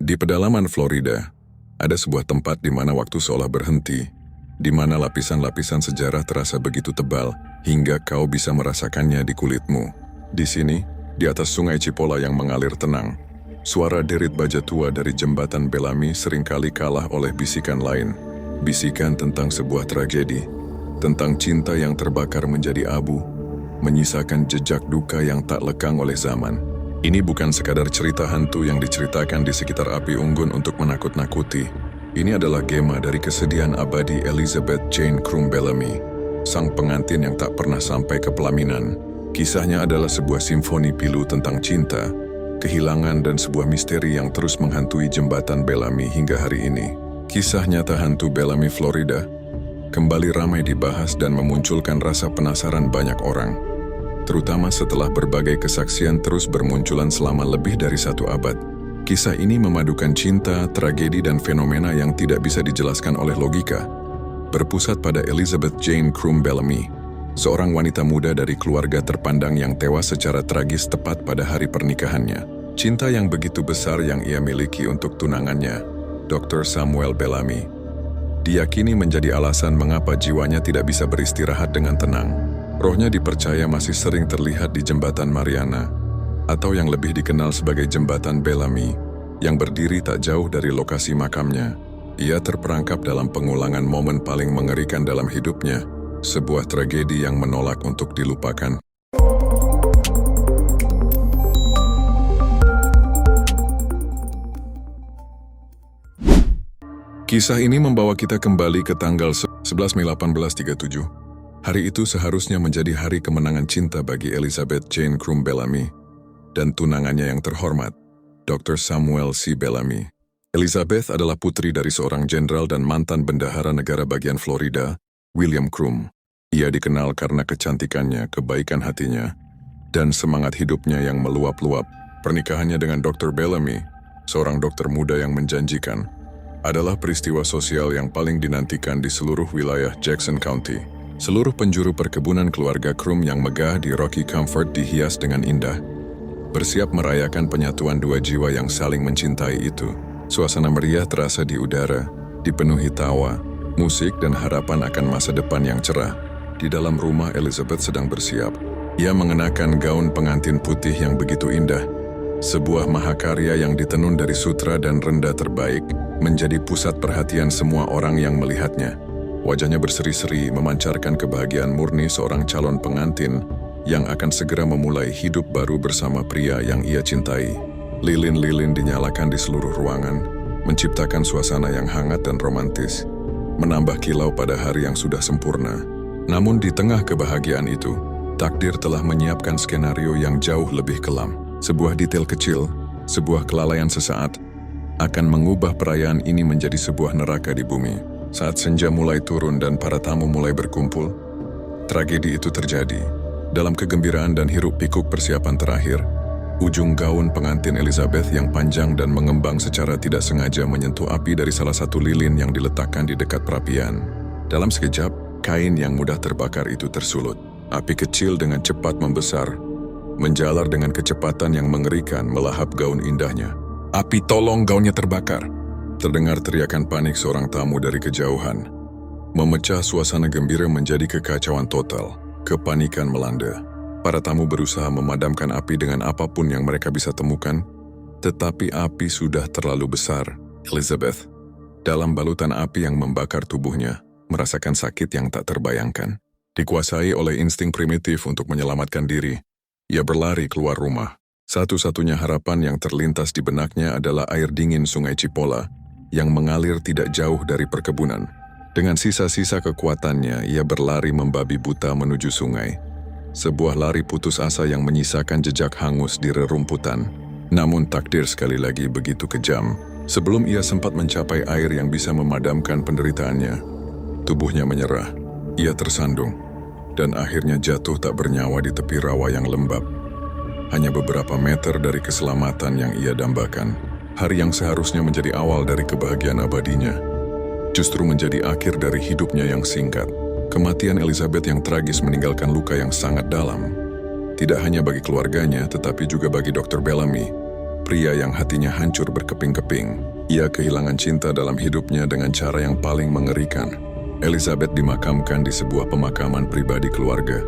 Di pedalaman Florida, ada sebuah tempat di mana waktu seolah berhenti, di mana lapisan-lapisan sejarah terasa begitu tebal hingga kau bisa merasakannya di kulitmu. Di sini, di atas sungai Cipolla yang mengalir tenang, suara derit baja tua dari jembatan Bellamy seringkali kalah oleh bisikan lain. Bisikan tentang sebuah tragedi, tentang cinta yang terbakar menjadi abu, menyisakan jejak duka yang tak lekang oleh zaman. Ini bukan sekadar cerita hantu yang diceritakan di sekitar api unggun untuk menakut-nakuti. Ini adalah gema dari kesedihan abadi Elizabeth Jane Krum Bellamy, sang pengantin yang tak pernah sampai ke pelaminan. Kisahnya adalah sebuah simfoni pilu tentang cinta, kehilangan dan sebuah misteri yang terus menghantui jembatan Bellamy hingga hari ini. Kisah nyata hantu Bellamy, Florida, kembali ramai dibahas dan memunculkan rasa penasaran banyak orang, terutama setelah berbagai kesaksian terus bermunculan selama lebih dari 1 abad. Kisah ini memadukan cinta, tragedi, dan fenomena yang tidak bisa dijelaskan oleh logika. Berpusat pada Elizabeth Jane Krum Bellamy, seorang wanita muda dari keluarga terpandang yang tewas secara tragis tepat pada hari pernikahannya. Cinta yang begitu besar yang ia miliki untuk tunangannya, Dr. Samuel Bellamy, diyakini menjadi alasan mengapa jiwanya tidak bisa beristirahat dengan tenang. Rohnya dipercaya masih sering terlihat di Jembatan Mariana, atau yang lebih dikenal sebagai Jembatan Bellamy, yang berdiri tak jauh dari lokasi makamnya. Ia terperangkap dalam pengulangan momen paling mengerikan dalam hidupnya, sebuah tragedi yang menolak untuk dilupakan. Kisah ini membawa kita kembali ke tanggal 11 Mei 1837. Hari itu seharusnya menjadi hari kemenangan cinta bagi Elizabeth Jane Krum Bellamy dan tunangannya yang terhormat, Dr. Samuel C. Bellamy. Elizabeth adalah putri dari seorang jenderal dan mantan bendahara negara bagian Florida, William Krum. Ia dikenal karena kecantikannya, kebaikan hatinya, dan semangat hidupnya yang meluap-luap. Pernikahannya dengan Dr. Bellamy, seorang dokter muda yang menjanjikan, adalah peristiwa sosial yang paling dinantikan di seluruh wilayah Jackson County. Seluruh penjuru perkebunan keluarga Krum yang megah di Rocky Comfort dihias dengan indah, bersiap merayakan penyatuan 2 jiwa yang saling mencintai itu. Suasana meriah terasa di udara, dipenuhi tawa, musik, dan harapan akan masa depan yang cerah. Di dalam rumah, Elizabeth sedang bersiap. Ia mengenakan gaun pengantin putih yang begitu indah, sebuah mahakarya yang ditenun dari sutra dan renda terbaik, menjadi pusat perhatian semua orang yang melihatnya. Wajahnya berseri-seri, memancarkan kebahagiaan murni seorang calon pengantin yang akan segera memulai hidup baru bersama pria yang ia cintai. Lilin-lilin dinyalakan di seluruh ruangan, menciptakan suasana yang hangat dan romantis, menambah kilau pada hari yang sudah sempurna. Namun di tengah kebahagiaan itu, takdir telah menyiapkan skenario yang jauh lebih kelam. Sebuah detail kecil, sebuah kelalaian sesaat, akan mengubah perayaan ini menjadi sebuah neraka di bumi. Saat senja mulai turun dan para tamu mulai berkumpul, tragedi itu terjadi. Dalam kegembiraan dan hiruk-pikuk persiapan terakhir, ujung gaun pengantin Elizabeth yang panjang dan mengembang secara tidak sengaja menyentuh api dari salah satu lilin yang diletakkan di dekat perapian. Dalam sekejap, kain yang mudah terbakar itu tersulut. Api kecil dengan cepat membesar, menjalar dengan kecepatan yang mengerikan melahap gaun indahnya. "Api, tolong, gaunnya terbakar!" Terdengar teriakan panik seorang tamu dari kejauhan. Memecah suasana gembira menjadi kekacauan total. Kepanikan melanda. Para tamu berusaha memadamkan api dengan apapun yang mereka bisa temukan, tetapi api sudah terlalu besar. Elizabeth, dalam balutan api yang membakar tubuhnya, merasakan sakit yang tak terbayangkan. Dikuasai oleh insting primitif untuk menyelamatkan diri, ia berlari keluar rumah. Satu-satunya harapan yang terlintas di benaknya adalah air dingin sungai Cipolla yang mengalir tidak jauh dari perkebunan. Dengan sisa-sisa kekuatannya, ia berlari membabi buta menuju sungai. Sebuah lari putus asa yang menyisakan jejak hangus di rerumputan. Namun takdir sekali lagi begitu kejam. Sebelum ia sempat mencapai air yang bisa memadamkan penderitaannya, tubuhnya menyerah. Ia tersandung dan akhirnya jatuh tak bernyawa di tepi rawa yang lembab. Hanya beberapa meter dari keselamatan yang ia dambakan. Hari yang seharusnya menjadi awal dari kebahagiaan abadinya, justru menjadi akhir dari hidupnya yang singkat. Kematian Elizabeth yang tragis meninggalkan luka yang sangat dalam. Tidak hanya bagi keluarganya, tetapi juga bagi Dr. Bellamy, pria yang hatinya hancur berkeping-keping. Ia kehilangan cinta dalam hidupnya dengan cara yang paling mengerikan. Elizabeth dimakamkan di sebuah pemakaman pribadi keluarga.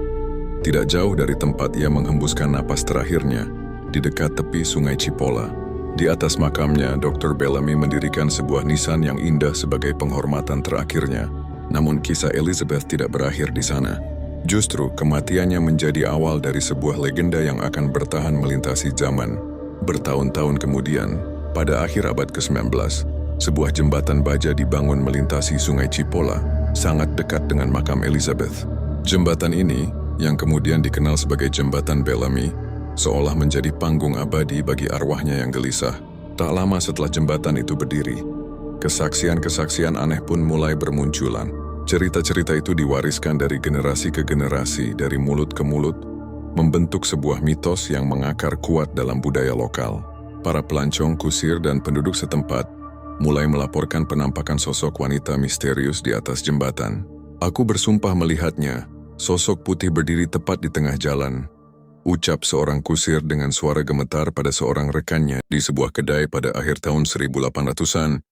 Tidak jauh dari tempat ia menghembuskan napas terakhirnya, di dekat tepi sungai Cipolla. Di atas makamnya, Dr. Bellamy mendirikan sebuah nisan yang indah sebagai penghormatan terakhirnya. Namun kisah Elizabeth tidak berakhir di sana. Justru kematiannya menjadi awal dari sebuah legenda yang akan bertahan melintasi zaman. Bertahun-tahun kemudian, pada akhir abad ke-19, sebuah jembatan baja dibangun melintasi sungai Cipolla, sangat dekat dengan makam Elizabeth. Jembatan ini, yang kemudian dikenal sebagai Jembatan Bellamy, seolah menjadi panggung abadi bagi arwahnya yang gelisah. Tak lama setelah jembatan itu berdiri, kesaksian-kesaksian aneh pun mulai bermunculan. Cerita-cerita itu diwariskan dari generasi ke generasi, dari mulut ke mulut, membentuk sebuah mitos yang mengakar kuat dalam budaya lokal. Para pelancong, kusir, dan penduduk setempat mulai melaporkan penampakan sosok wanita misterius di atas jembatan. "Aku bersumpah melihatnya, sosok putih berdiri tepat di tengah jalan," ucap seorang kusir dengan suara gemetar pada seorang rekannya di sebuah kedai pada akhir tahun 1800-an.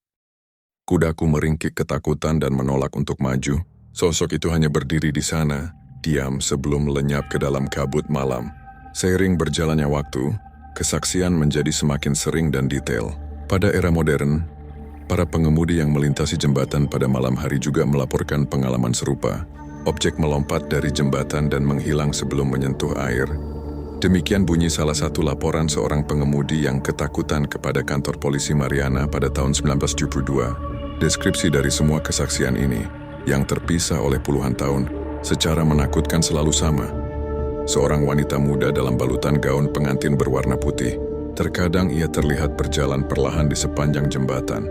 Kudaku meringkik ketakutan dan menolak untuk maju. Sosok itu hanya berdiri di sana, diam sebelum lenyap ke dalam kabut malam. Seiring berjalannya waktu, kesaksian menjadi semakin sering dan detail. Pada era modern, para pengemudi yang melintasi jembatan pada malam hari juga melaporkan pengalaman serupa. Objek melompat dari jembatan dan menghilang sebelum menyentuh air. Demikian bunyi salah satu laporan seorang pengemudi yang ketakutan kepada kantor polisi Mariana pada tahun 1972. Deskripsi dari semua kesaksian ini, yang terpisah oleh puluhan tahun, secara menakutkan selalu sama. Seorang wanita muda dalam balutan gaun pengantin berwarna putih. Terkadang ia terlihat berjalan perlahan di sepanjang jembatan,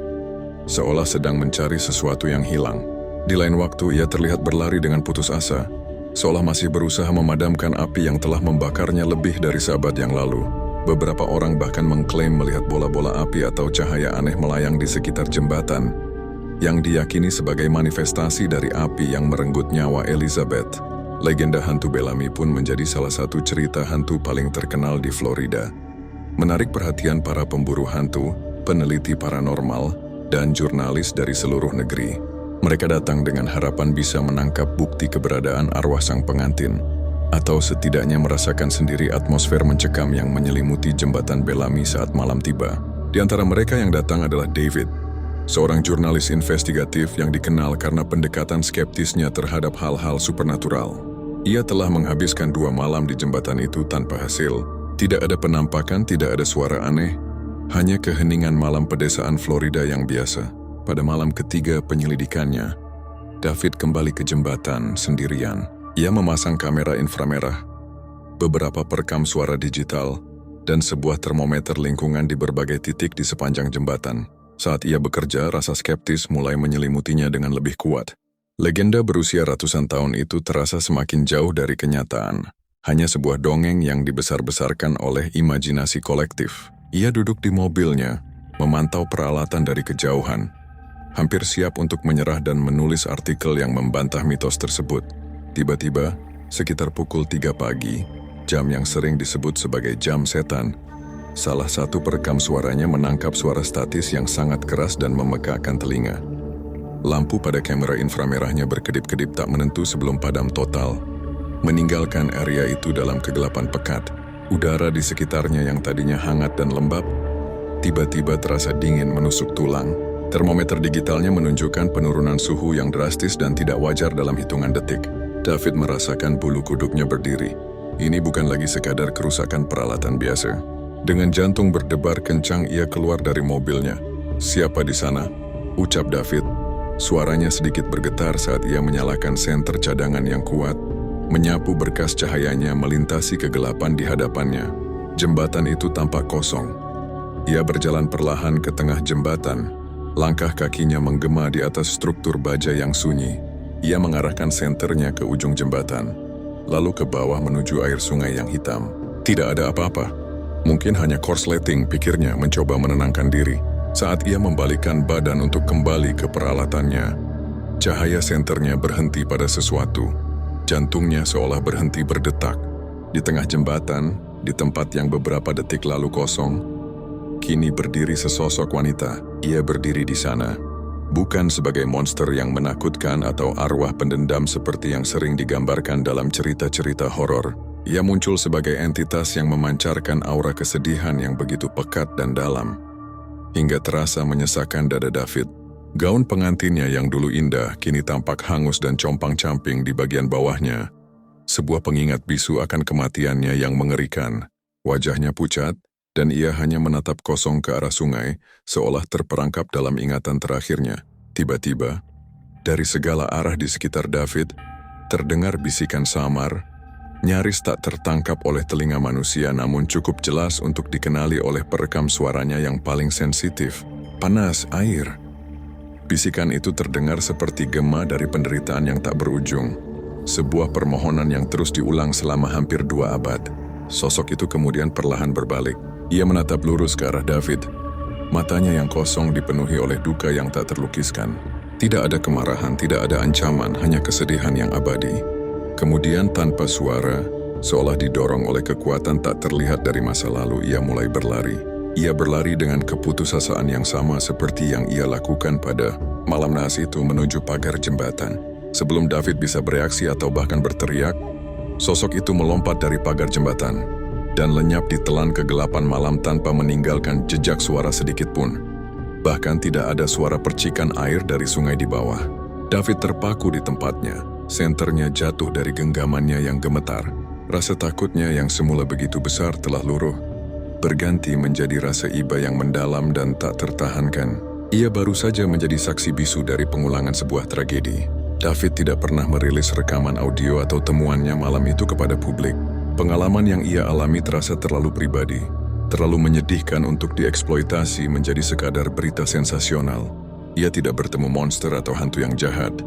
seolah sedang mencari sesuatu yang hilang. Di lain waktu ia terlihat berlari dengan putus asa, seolah masih berusaha memadamkan api yang telah membakarnya lebih dari seabad yang lalu. Beberapa orang bahkan mengklaim melihat bola-bola api atau cahaya aneh melayang di sekitar jembatan, yang diyakini sebagai manifestasi dari api yang merenggut nyawa Elizabeth. Legenda hantu Bellamy pun menjadi salah satu cerita hantu paling terkenal di Florida. Menarik perhatian para pemburu hantu, peneliti paranormal, dan jurnalis dari seluruh negeri. Mereka datang dengan harapan bisa menangkap bukti keberadaan arwah sang pengantin, atau setidaknya merasakan sendiri atmosfer mencekam yang menyelimuti jembatan Bellamy saat malam tiba. Di antara mereka yang datang adalah David, seorang jurnalis investigatif yang dikenal karena pendekatan skeptisnya terhadap hal-hal supernatural. Ia telah menghabiskan 2 malam di jembatan itu tanpa hasil. Tidak ada penampakan, tidak ada suara aneh, hanya keheningan malam pedesaan Florida yang biasa. Pada malam ketiga penyelidikannya, David kembali ke jembatan sendirian. Ia memasang kamera inframerah, beberapa perekam suara digital, dan sebuah termometer lingkungan di berbagai titik di sepanjang jembatan. Saat ia bekerja, rasa skeptis mulai menyelimutinya dengan lebih kuat. Legenda berusia ratusan tahun itu terasa semakin jauh dari kenyataan. Hanya sebuah dongeng yang dibesar-besarkan oleh imajinasi kolektif. Ia duduk di mobilnya, memantau peralatan dari kejauhan, hampir siap untuk menyerah dan menulis artikel yang membantah mitos tersebut. Tiba-tiba, sekitar pukul 3 pagi, jam yang sering disebut sebagai jam setan, salah satu perekam suaranya menangkap suara statis yang sangat keras dan memekakkan telinga. Lampu pada kamera inframerahnya berkedip-kedip tak menentu sebelum padam total, meninggalkan area itu dalam kegelapan pekat. Udara di sekitarnya yang tadinya hangat dan lembab, tiba-tiba terasa dingin menusuk tulang. Termometer digitalnya menunjukkan penurunan suhu yang drastis dan tidak wajar dalam hitungan detik. David merasakan bulu kuduknya berdiri. Ini bukan lagi sekadar kerusakan peralatan biasa. Dengan jantung berdebar kencang ia keluar dari mobilnya. "Siapa di sana?" ucap David. Suaranya sedikit bergetar saat ia menyalakan senter cadangan yang kuat, menyapu berkas cahayanya melintasi kegelapan di hadapannya. Jembatan itu tampak kosong. Ia berjalan perlahan ke tengah jembatan. Langkah kakinya menggema di atas struktur baja yang sunyi. Ia mengarahkan senternya ke ujung jembatan, lalu ke bawah menuju air sungai yang hitam. Tidak ada apa-apa. Mungkin hanya korsleting, pikirnya mencoba menenangkan diri. Saat ia membalikkan badan untuk kembali ke peralatannya, cahaya senternya berhenti pada sesuatu. Jantungnya seolah berhenti berdetak. Di tengah jembatan, di tempat yang beberapa detik lalu kosong, kini berdiri sesosok wanita. Ia berdiri di sana, bukan sebagai monster yang menakutkan atau arwah pendendam seperti yang sering digambarkan dalam cerita-cerita horor. Ia muncul sebagai entitas yang memancarkan aura kesedihan yang begitu pekat dan dalam, hingga terasa menyesakkan dada David. Gaun pengantinnya yang dulu indah kini tampak hangus dan compang-camping di bagian bawahnya. Sebuah pengingat bisu akan kematiannya yang mengerikan. Wajahnya pucat, dan ia hanya menatap kosong ke arah sungai, seolah terperangkap dalam ingatan terakhirnya. Tiba-tiba, dari segala arah di sekitar David, terdengar bisikan samar, nyaris tak tertangkap oleh telinga manusia namun cukup jelas untuk dikenali oleh perekam suaranya yang paling sensitif. Panas, air. Bisikan itu terdengar seperti gema dari penderitaan yang tak berujung. Sebuah permohonan yang terus diulang selama hampir 2 abad. Sosok itu kemudian perlahan berbalik. Ia menatap lurus ke arah David. Matanya yang kosong dipenuhi oleh duka yang tak terlukiskan. Tidak ada kemarahan, tidak ada ancaman, hanya kesedihan yang abadi. Kemudian tanpa suara, seolah didorong oleh kekuatan tak terlihat dari masa lalu, ia mulai berlari. Ia berlari dengan keputusasaan yang sama seperti yang ia lakukan pada malam nahas itu menuju pagar jembatan. Sebelum David bisa bereaksi atau bahkan berteriak, sosok itu melompat dari pagar jembatan dan lenyap ditelan kegelapan malam tanpa meninggalkan jejak suara sedikit pun. Bahkan tidak ada suara percikan air dari sungai di bawah. David terpaku di tempatnya, senternya jatuh dari genggamannya yang gemetar. Rasa takutnya yang semula begitu besar telah luruh, berganti menjadi rasa iba yang mendalam dan tak tertahankan. Ia baru saja menjadi saksi bisu dari pengulangan sebuah tragedi. David tidak pernah merilis rekaman audio atau temuannya malam itu kepada publik. Pengalaman yang ia alami terasa terlalu pribadi, terlalu menyedihkan untuk dieksploitasi menjadi sekadar berita sensasional. Ia tidak bertemu monster atau hantu yang jahat.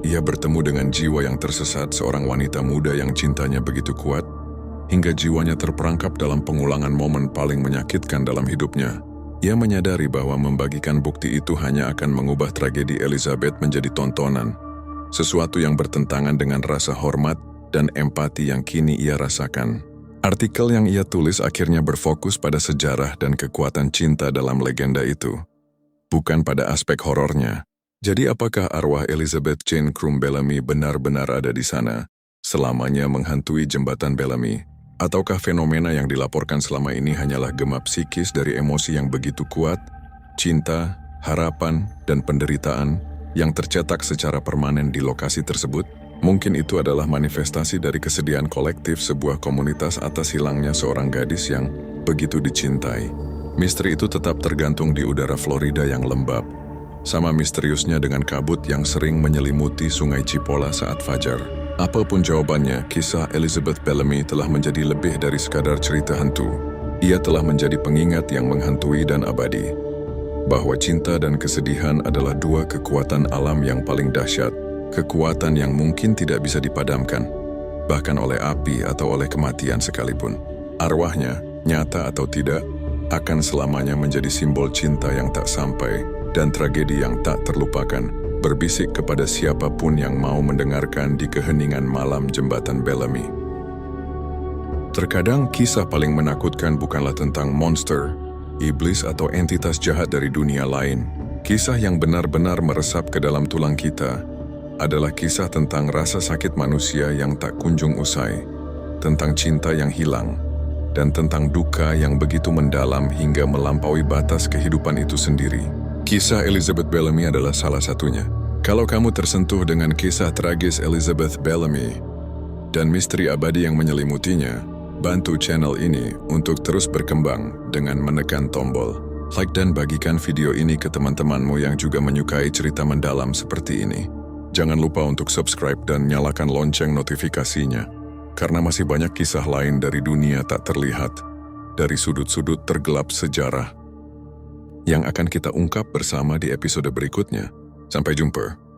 Ia bertemu dengan jiwa yang tersesat, seorang wanita muda yang cintanya begitu kuat, hingga jiwanya terperangkap dalam pengulangan momen paling menyakitkan dalam hidupnya. Ia menyadari bahwa membagikan bukti itu hanya akan mengubah tragedi Elizabeth menjadi tontonan, sesuatu yang bertentangan dengan rasa hormat dan empati yang kini ia rasakan. Artikel yang ia tulis akhirnya berfokus pada sejarah dan kekuatan cinta dalam legenda itu, bukan pada aspek horornya. Jadi apakah arwah Elizabeth Jane Krum Bellamy benar-benar ada di sana, selamanya menghantui jembatan Bellamy? Ataukah fenomena yang dilaporkan selama ini hanyalah gema psikis dari emosi yang begitu kuat, cinta, harapan, dan penderitaan yang tercetak secara permanen di lokasi tersebut? Mungkin itu adalah manifestasi dari kesedihan kolektif sebuah komunitas atas hilangnya seorang gadis yang begitu dicintai. Misteri itu tetap tergantung di udara Florida yang lembab, sama misteriusnya dengan kabut yang sering menyelimuti sungai Cipolla saat fajar. Apapun jawabannya, kisah Elizabeth Bellamy telah menjadi lebih dari sekadar cerita hantu. Ia telah menjadi pengingat yang menghantui dan abadi, bahwa cinta dan kesedihan adalah dua kekuatan alam yang paling dahsyat, kekuatan yang mungkin tidak bisa dipadamkan, bahkan oleh api atau oleh kematian sekalipun. Arwahnya, nyata atau tidak, akan selamanya menjadi simbol cinta yang tak sampai dan tragedi yang tak terlupakan, berbisik kepada siapapun yang mau mendengarkan di keheningan malam jembatan Bellamy. Terkadang kisah paling menakutkan bukanlah tentang monster, iblis atau entitas jahat dari dunia lain. Kisah yang benar-benar meresap ke dalam tulang kita adalah kisah tentang rasa sakit manusia yang tak kunjung usai, tentang cinta yang hilang, dan tentang duka yang begitu mendalam hingga melampaui batas kehidupan itu sendiri. Kisah Elizabeth Bellamy adalah salah satunya. Kalau kamu tersentuh dengan kisah tragis Elizabeth Bellamy dan misteri abadi yang menyelimutinya, bantu channel ini untuk terus berkembang dengan menekan tombol like dan bagikan video ini ke teman-temanmu yang juga menyukai cerita mendalam seperti ini. Jangan lupa untuk subscribe dan nyalakan lonceng notifikasinya, karena masih banyak kisah lain dari dunia tak terlihat, dari sudut-sudut tergelap sejarah, yang akan kita ungkap bersama di episode berikutnya. Sampai jumpa.